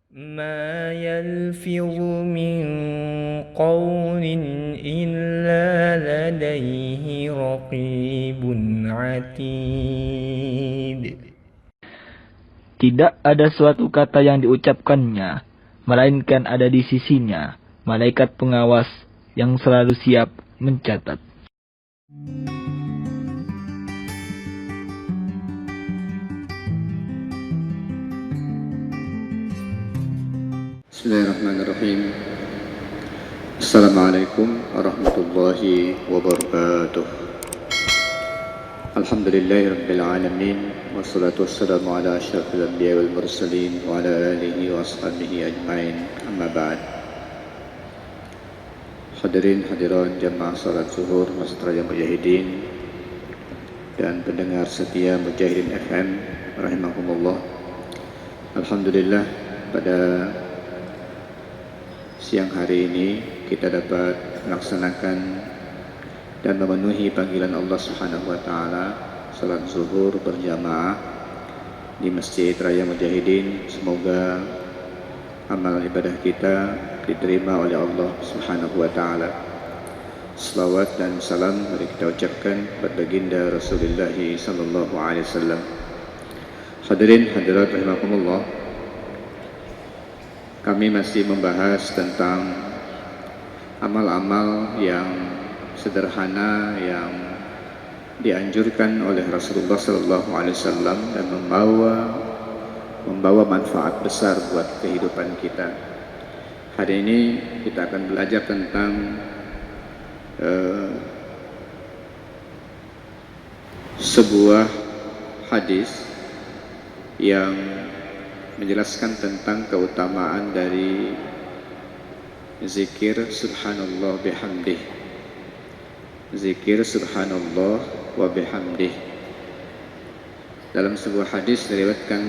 ما يلفظ من قول إلا لديه رقيب عتيد. Tidak ada suatu kata yang diucapkannya, melainkan ada di sisinya malaikat pengawas yang selalu siap mencatat. Bismillahirrahmanirrahim. Assalamualaikum warahmatullahi wabarakatuh. Alhamdulillahirabbil alamin wassalatu wassalamu ala asyrafil anbiya'i wal mursalin wa ala alihi wa ashabihi ajmain. Amma ba'd. Hadirin hadirat jamaah salat zuhur Masjid Raya Mujahidin dan pendengar setia Mujahidin FM rahimakumullah. Alhamdulillah, pada siang hari ini kita dapat melaksanakan dan memenuhi panggilan Allah Subhanahu wa taala salat zuhur berjamaah di Masjid Raya Mujahidin. Semoga amal ibadah kita diterima oleh Allah Subhanahu wa taala. Selawat dan salam mari kita ucapkan kepada baginda Rasulullah sallallahu alaihi wasallam. Hadirin hadirat rahimakumullah, kami masih membahas tentang amal-amal yang sederhana yang dianjurkan oleh Rasulullah sallallahu alaihi wasallam dan membawa manfaat besar buat kehidupan kita. Hari ini kita akan belajar tentang sebuah hadis yang menjelaskan tentang keutamaan dari zikir subhanallah bihamdih. Zikir subhanallah wa bihamdih. Dalam sebuah hadis diriwayatkan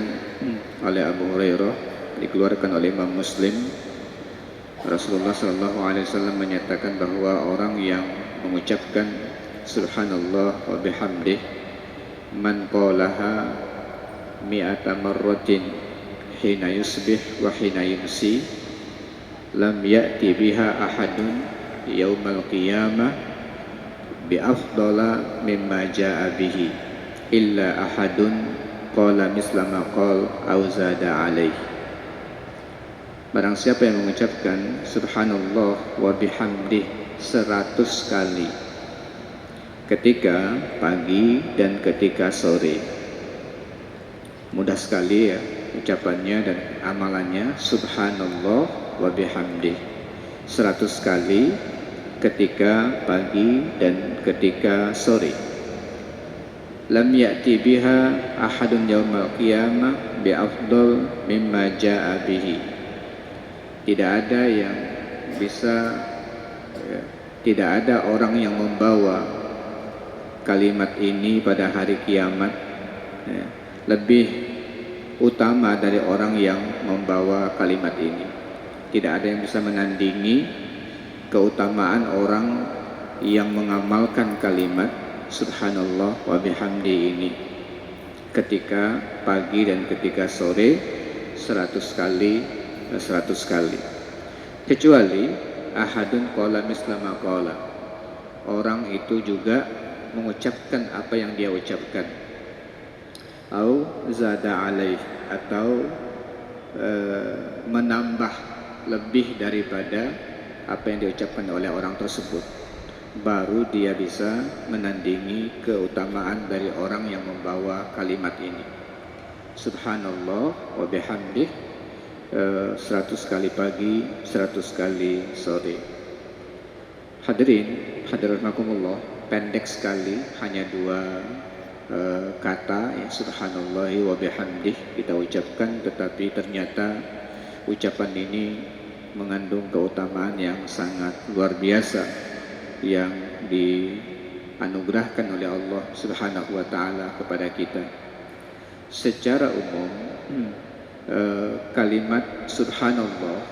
oleh Abu Hurairah, dikeluarkan oleh Imam Muslim, Rasulullah sallallahu alaihi wasallam menyatakan bahwa orang yang mengucapkan subhanallah wa bihamdih man qalaha mi'ata marratin hina yusbih wa hina yumsi lam ya'ti biha ahadun yaumal qiyamah bi afdala mimma jaa bihi illa ahadun qala misla ma qala au zada alaih. Barang siapa yang mengucapkan subhanallah wa bihamdih 100 kali ketika pagi dan ketika sore. Mudah sekali ya ucapannya dan amalannya, subhanallah wa bihamdih 100 kali ketika pagi dan ketika sore. Lam ya'ti biha ahadun yaumal qiyamah bi afdal mimma jaa bihi. Tidak ada yang bisa tidak ada orang yang membawa kalimat ini pada hari kiamat lebih utama dari orang yang membawa kalimat ini. Tidak ada yang bisa menandingi keutamaan orang yang mengamalkan kalimat subhanallah wa bihamdi ini ketika pagi dan ketika sore 100 kali, kecuali ahadun qala misla ma qala, orang itu juga mengucapkan apa yang dia ucapkan, au zada alaih, atau menambah lebih daripada apa yang diucapkan oleh orang tersebut, baru dia bisa menandingi keutamaan dari orang yang membawa kalimat ini. Subhanallah wa bihamdih 100 kali pagi, 100 kali sore. Hadirin hadirat rahimakumullah, pendek sekali, hanya 2 kata ya, subhanallah wa bihamdih kita ucapkan, tetapi ternyata ucapan ini mengandung keutamaan yang sangat luar biasa yang dianugerahkan oleh Allah Subhanahu wa taala kepada kita. Secara umum kalimat subhanallah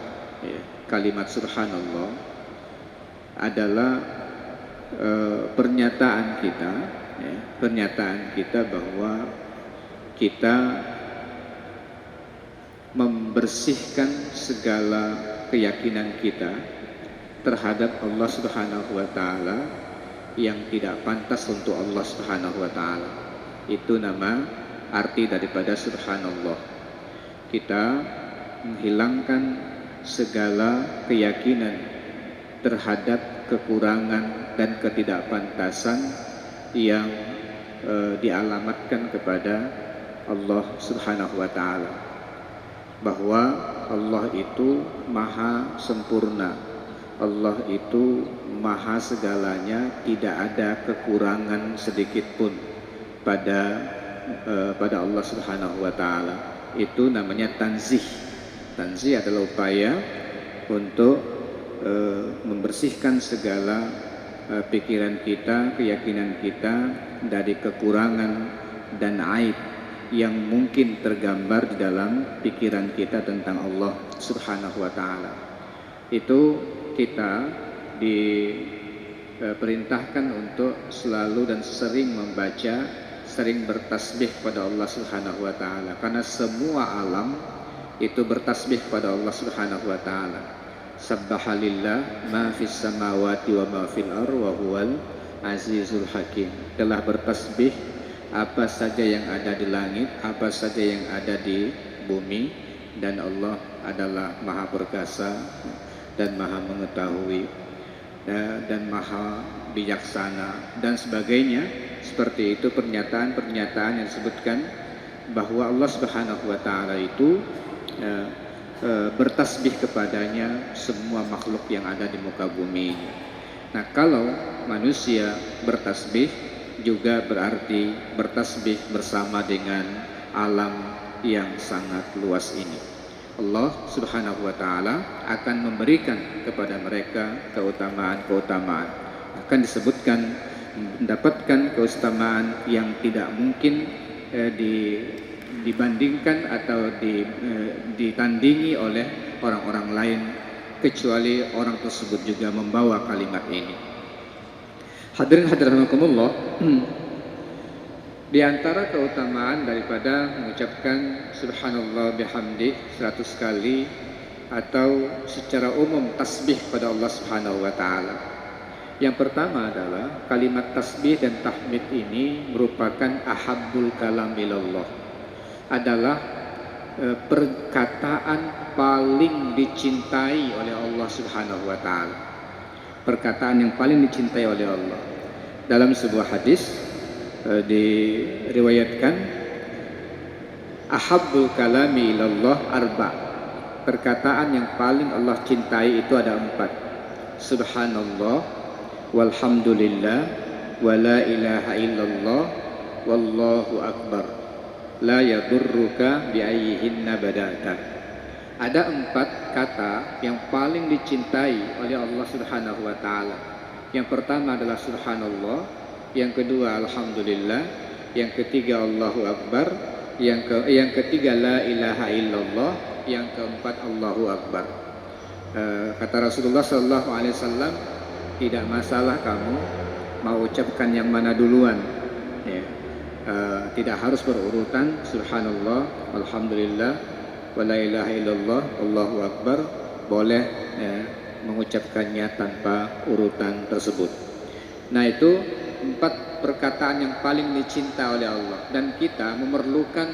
adalah pernyataan kita bahwa kita membersihkan segala keyakinan kita terhadap Allah Subhanahu wa taala yang tidak pantas untuk Allah Subhanahu wa taala. Itu nama arti daripada subhanallah. Kita menghilangkan segala keyakinan terhadap kekurangan dan ketidakpantasan yang dialamatkan kepada Allah Subhanahu wa taala, bahwa Allah itu maha sempurna, Allah itu maha segalanya, tidak ada kekurangan sedikit pun pada Allah Subhanahu wa taala. Itu namanya tanzih. Tanzih adalah upaya untuk membersihkan segala pikiran kita, keyakinan kita dari kekurangan dan aib yang mungkin tergambar di dalam pikiran kita tentang Allah Subhanahu wa taala. Itu kita diperintahkan untuk selalu dan sering membaca, sering bertasbih pada Allah Subhanahu wa taala, karena semua alam itu bertasbih pada Allah Subhanahu wa taala. Subhanallah ma fis samawati wa ma fil ardi wa huwal azizul hakim. Telah bertasbih apa saja yang ada di langit, apa saja yang ada di bumi, dan Allah adalah maha perkasa dan maha mengetahui dan maha bijaksana dan sebagainya. Seperti itu pernyataan-pernyataan yang disebutkan bahwa Allah Subhanahu wa taala itu bertasbih kepadanya semua makhluk yang ada di muka bumi ini. Nah, kalau manusia bertasbih juga berarti bertasbih bersama dengan alam yang sangat luas ini. Allah Subhanahu wa taala akan memberikan kepada mereka keutamaan-keutamaan. Akan disebutkan mendapatkan keutamaan yang tidak mungkin dibandingkan atau ditandingi oleh orang-orang lain, kecuali orang tersebut juga membawa kalimat ini. Hadirin hadirat rahimakumullah, di antara keutamaan daripada mengucapkan subhanallah bihamdi 100 kali atau secara umum tasbih pada Allah Subhanahu wa taala. Yang pertama adalah kalimat tasbih dan tahmid ini merupakan ahabbul kalam ilallah, adalah perkataan paling dicintai oleh Allah Subhanahu wa taala. Perkataan yang paling dicintai oleh Allah. Dalam sebuah hadis diriwayatkan ahabbul kalami ilallah arba. Perkataan yang paling Allah cintai itu ada 4. Subhanallah, walhamdulillah, wala ilaha illallah, wallahu akbar, la yadurruka biayyihinna bada'ta. Ada 4 kata yang paling dicintai oleh Allah Subhanahu wa taala. Yang pertama adalah subhanallah, yang kedua alhamdulillah, yang ketiga Allahu akbar, yang ketiga la ilaha illallah, yang keempat Allahu akbar. Kata Rasulullah sallallahu alaihi wasallam, tidak masalah kamu mau ucapkan yang mana duluan, ya. Tidak harus berurutan, subhanallah, alhamdulillah, wala ilaha illallah, Allahu akbar, boleh ya, mengucapkannya tanpa urutan tersebut. Nah, itu 4 perkataan yang paling dicinta oleh Allah, dan kita memerlukan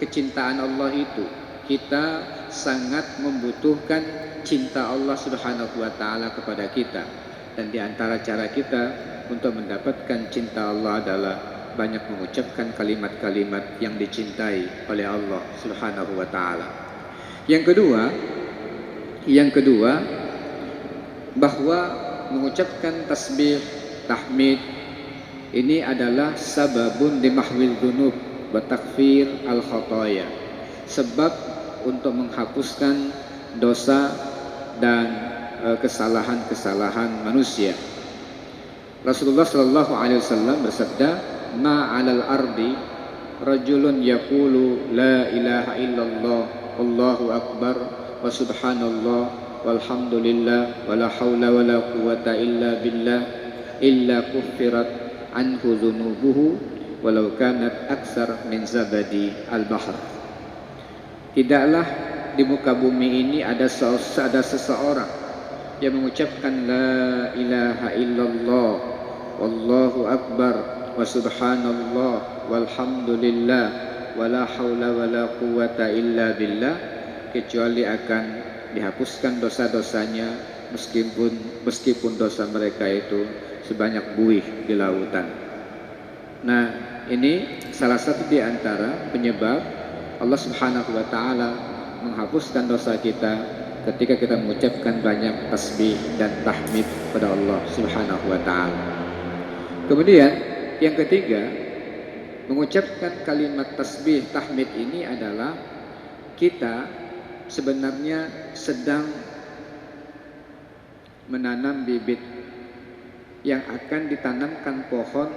kecintaan Allah itu. Kita sangat membutuhkan cinta Allah Subhanahu wa taala kepada kita, dan di antara cara kita untuk mendapatkan cinta Allah adalah banyak mengucapkan kalimat-kalimat yang dicintai oleh Allah Subhanahu wa taala. Yang kedua bahwa mengucapkan tasbih, tahmid ini adalah sababun dimahwil dzunub wa takfir al khotoya, sebab untuk menghapuskan dosa dan kesalahan-kesalahan manusia. Rasulullah sallallahu alaihi wasallam bersabda, ma 'alal ardi rajulun yaqulu la ilaha illallah wallahu akbar wa subhanallah walhamdulillah wala haula wala quwwata illa billah illa kuffirat anhu dzunubuhu walau kanat aksar min zabadi al-bahr. Tidaklah di muka bumi ini ada seseorang yang mengucapkan la ilaha illallah wallahu akbar wa subhanallah walhamdulillah wala haula wala quwata illa billah, kecuali akan dihapuskan dosa-dosanya meskipun dosa mereka itu sebanyak buih di lautan. Nah, ini salah satu di antara penyebab Allah Subhanahu wa taala menghapuskan dosa kita ketika kita mengucapkan banyak tasbih dan tahmid pada Allah Subhanahu wa taala. Kemudian yang ketiga, mengucapkan kalimat tasbih tahmid ini adalah kita sebenarnya sedang menanam bibit yang akan ditanamkan pohon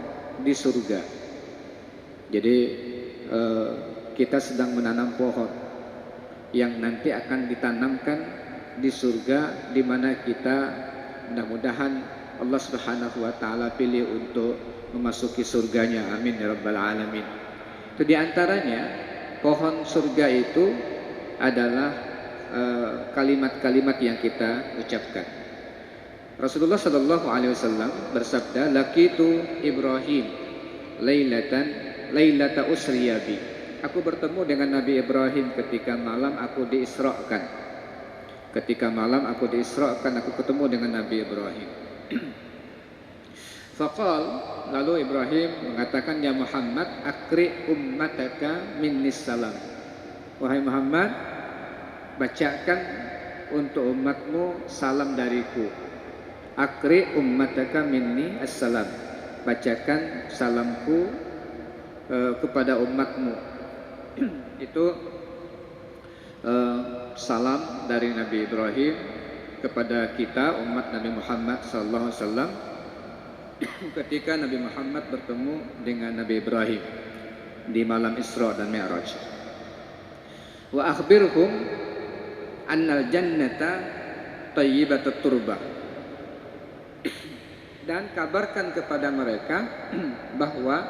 di surga. Jadi kita sedang menanam pohon yang nanti akan ditanamkan di surga, di mana kita mudah-mudahan Allah Subhanahu wa taala pilih untuk memasuki surganya. Amin ya rabbal alamin. Itu di antaranya pohon surga itu adalah kalimat-kalimat yang kita ucapkan. Rasulullah sallallahu alaihi wasallam bersabda, "Laqitu Ibrahim lailata usriya bi." Aku bertemu dengan Nabi Ibrahim ketika malam aku diisrakan. Ketika malam aku diisrakan, aku ketemu dengan Nabi Ibrahim. Faqal, lalu Ibrahim mengatakan, "Ya Muhammad, akri ummataka minnis salam." Wahai Muhammad, bacakan untuk umatmu salam dariku. Akri ummataka minni assalam. Bacakan salamku kepada umatmu. Itu salam dari Nabi Ibrahim kepada kita umat Nabi Muhammad sallallahu alaihi wasallam ketika Nabi Muhammad bertemu dengan Nabi Ibrahim di malam Isra dan Mi'raj. Wa akhbirhum annal jannata thayyibatut turbah. Dan kabarkan kepada mereka bahwa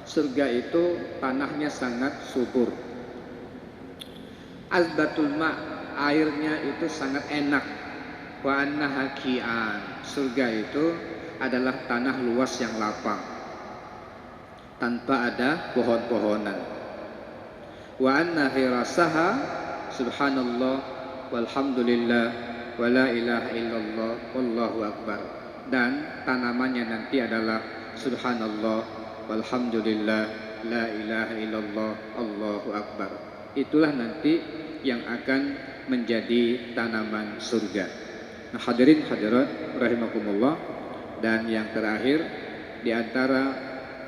surga itu tanahnya sangat subur. Azbatul ma, airnya itu sangat enak. Wa annaha ki'an, surga itu adalah tanah luas yang lapang tanpa ada pohon-pohonan. Wa anna hirasaha subhanallah walhamdulillah wala ilaha illallah wallahu akbar. Dan tanamannya nanti adalah subhanallah walhamdulillah la ilaha illallah allahu akbar. Itulah nanti yang akan menjadi tanaman surga. Nah, hadirin hadirat rahimakumullah. Dan yang terakhir, di antara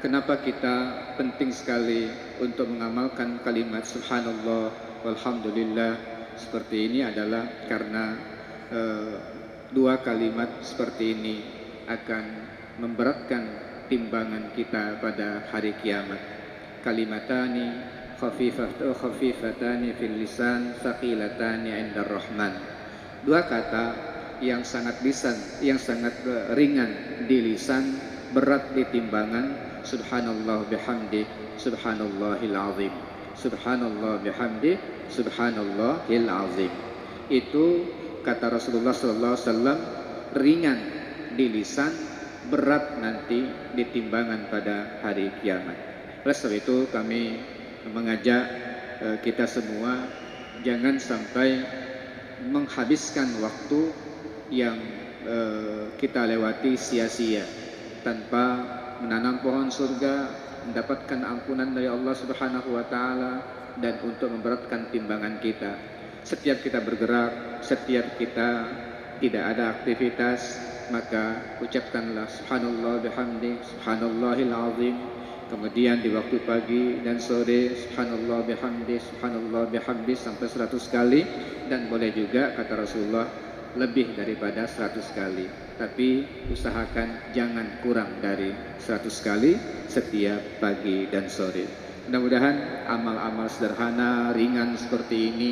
kenapa kita penting sekali untuk mengamalkan kalimat subhanallah walhamdulillah seperti ini adalah karena dua kalimat seperti ini akan memberatkan timbangan kita pada hari kiamat. Kalimatani khafifatani fil lisan thaqilatani 'indar rahman. Dua kata yang sangat ringan di lisan, berat di timbangan. Subhanallah bihamdi subhanallahil azim. Subhanallah bihamdi subhanallahil azim. Itu kata Rasulullah sallallahu alaihi wasallam, ringan di lisan, berat nanti di timbangan pada hari kiamat. Oleh sebab itu kami mengajak kita semua jangan sampai menghabiskan waktu yang kita lewati sia-sia tanpa menanam pohon surga, mendapatkan ampunan dari Allah Subhanahu wa taala, dan untuk memberatkan timbangan kita. Setiap kita bergerak, setiap kita tidak ada aktivitas, maka ucapkanlah subhanallah bihamdi subhanallahil azim. Kemudian di waktu pagi dan sore subhanallah bihamdi sampai 100 kali, dan boleh juga kata Rasulullah lebih daripada 100 kali. Tapi usahakan jangan kurang dari 100 kali setiap pagi dan sore. Mudah-mudahan amal-amal sederhana, ringan seperti ini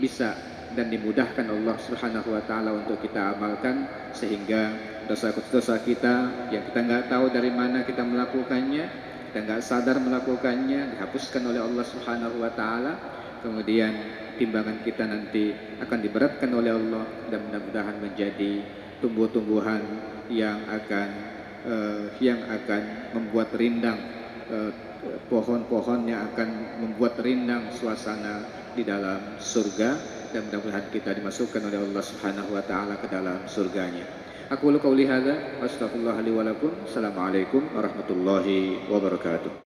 bisa dan dimudahkan Allah Subhanahu wa taala untuk kita amalkan, sehingga dosa-dosa kita yang kita nggak tahu dari mana kita melakukannya, kita nggak sadar melakukannya, dihapuskan oleh Allah Subhanahu wa taala. kemudian timbangan kita nanti akan diberatkan oleh Allah, dan mudah-mudahan menjadi tumbuh-tumbuhan yang akan membuat rindang, pohon-pohon yang akan membuat rindang suasana di dalam surga, dan mudah-mudahan kita dimasukkan oleh Allah Subhanahu wa taala ke dalam surganya. Aku qauli hadza wa astaghfirullah li wa lakum. Assalamualaikum warahmatullahi wabarakatuh.